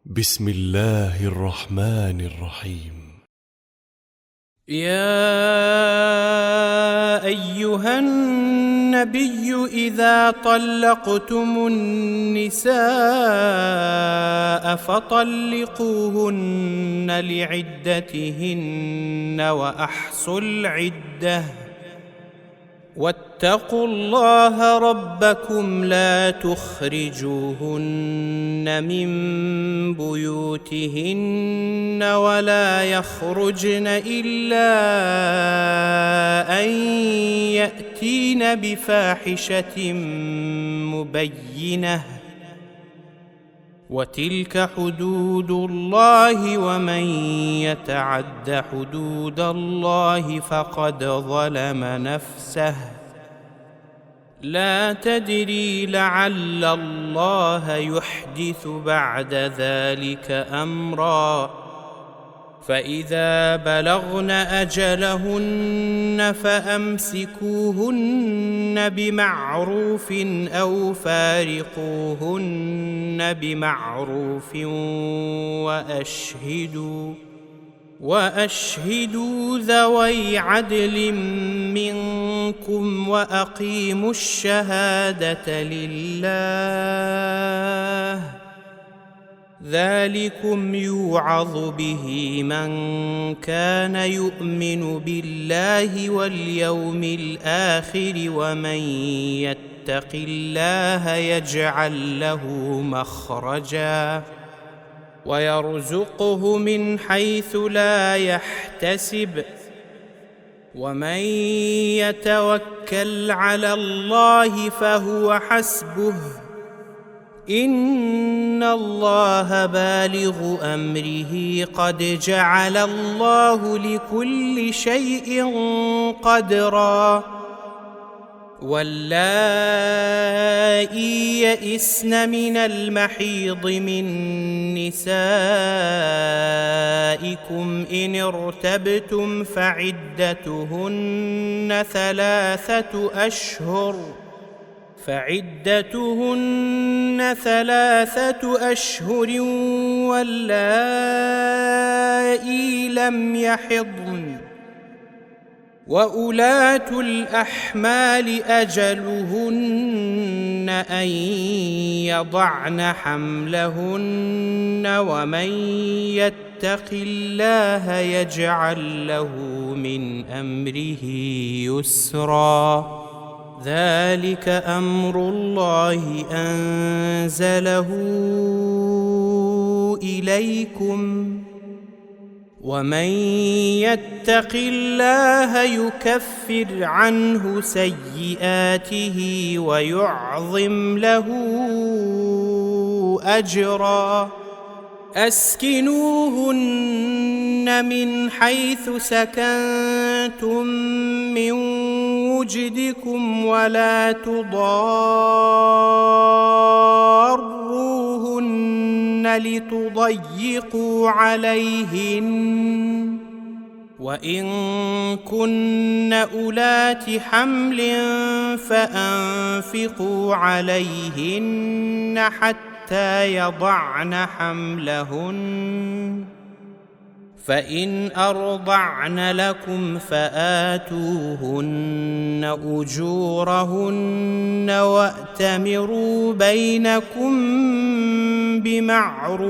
بسم الله الرحمن الرحيم. يا أيها النبي إذا طلقتم النساء فطلقوهن لعدتهن وأحصوا العدة واتقوا الله ربكم لا تخرجوهن من بيوتهن ولا يخرجن إلا أن يأتين بفاحشة مبينة وتلك حدود الله ومن يتعد حدود الله فقد ظلم نفسه لا تدري لعل الله يحدث بعد ذلك أمرا فإذا بلغن أجلهن فأمسكوهن بمعروف أو فارقوهن بمعروف وأشهدوا ذوي عدل منكم وأقيموا الشهادة لله ذلكم يوعظ به من كان يؤمن بالله واليوم الآخر ومن يتق الله يجعل له مخرجا ويرزقه من حيث لا يحتسب ومن يتوكل على الله فهو حسبه إن الله بالغ أمره قد جعل الله لكل شيء قدرا واللائي يئسن من المحيض من نسائكم إن ارتبتم فعدتهن ثلاثة أشهر واللائي لم يحضن وأولاة الأحمال أجلهن أن يضعن حملهن ومن يتق الله يجعل له من أمره يسرا ذلك أمر الله أنزله إليكم ومن يتق الله يكفر عنه سيئاته ويعظم له أجرا أسكنوهن من حيث سكنتم من وجدكم ولا تضاروهن لتضيقوا عليهن وإن كن أولات حمل فأنفقوا عليهن حتى يضعن حملهن فإن أرضعن لكم فآتوهن أجورهن وأتمروا بينكم بمعروف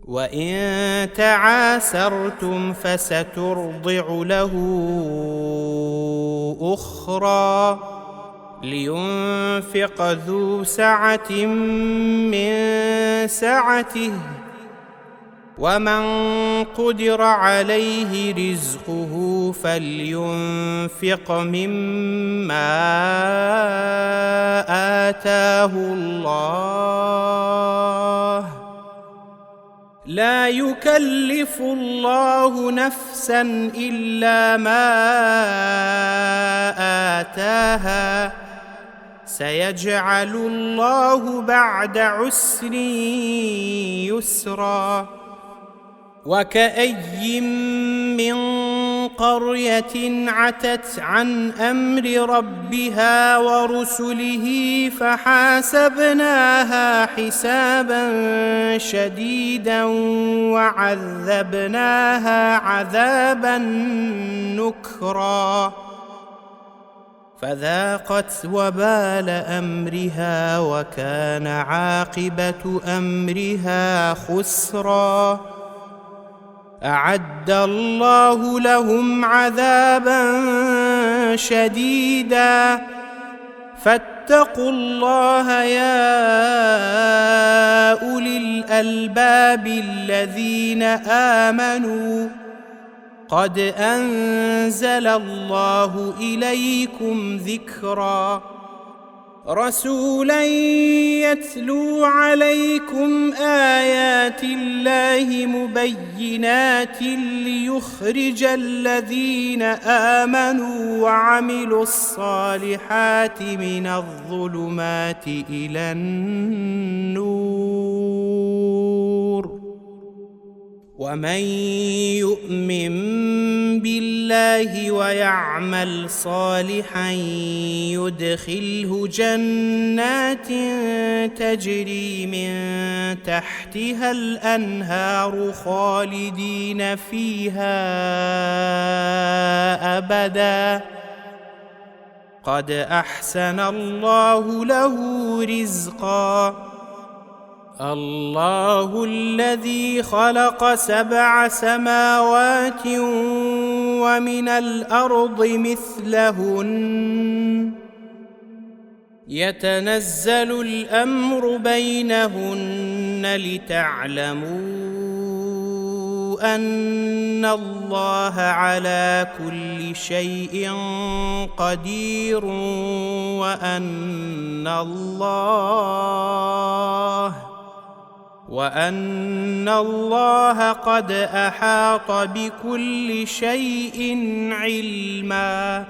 وإن تعاسرتم فسترضع له أخرى لينفق ذو سعة من سعته ومن قدر عليه رزقه فلينفق مما آتاه الله لا يكلف الله نفسا إلا ما آتاها سيجعل الله بعد عسر يسرا وكأي من قرية عتت عن أمر ربها ورسله فحاسبناها حسابا شديدا وعذبناها عذابا نكرا فذاقت وبال أمرها وكان عاقبة أمرها خسرا أعد الله لهم عذابا شديدا فاتقوا الله يا أولي الألباب الذين آمنوا قد أنزل الله إليكم ذكرا رسولا يتلو عليكم آيات الله مبينات ليخرج الذين آمنوا وعملوا الصالحات من الظلمات إلى النور ومن يؤمن بالله ويعمل صالحا يدخله جنات تجري من تحتها الأنهار خالدين فيها أبدا قد أحسن الله له رزقا الله الذي خلق 7 سماوات ومن الأرض مثلهن يتنزل الأمر بينهن لتعلموا أن الله على كل شيء قدير وأن الله قد أحاط بكل شيء علما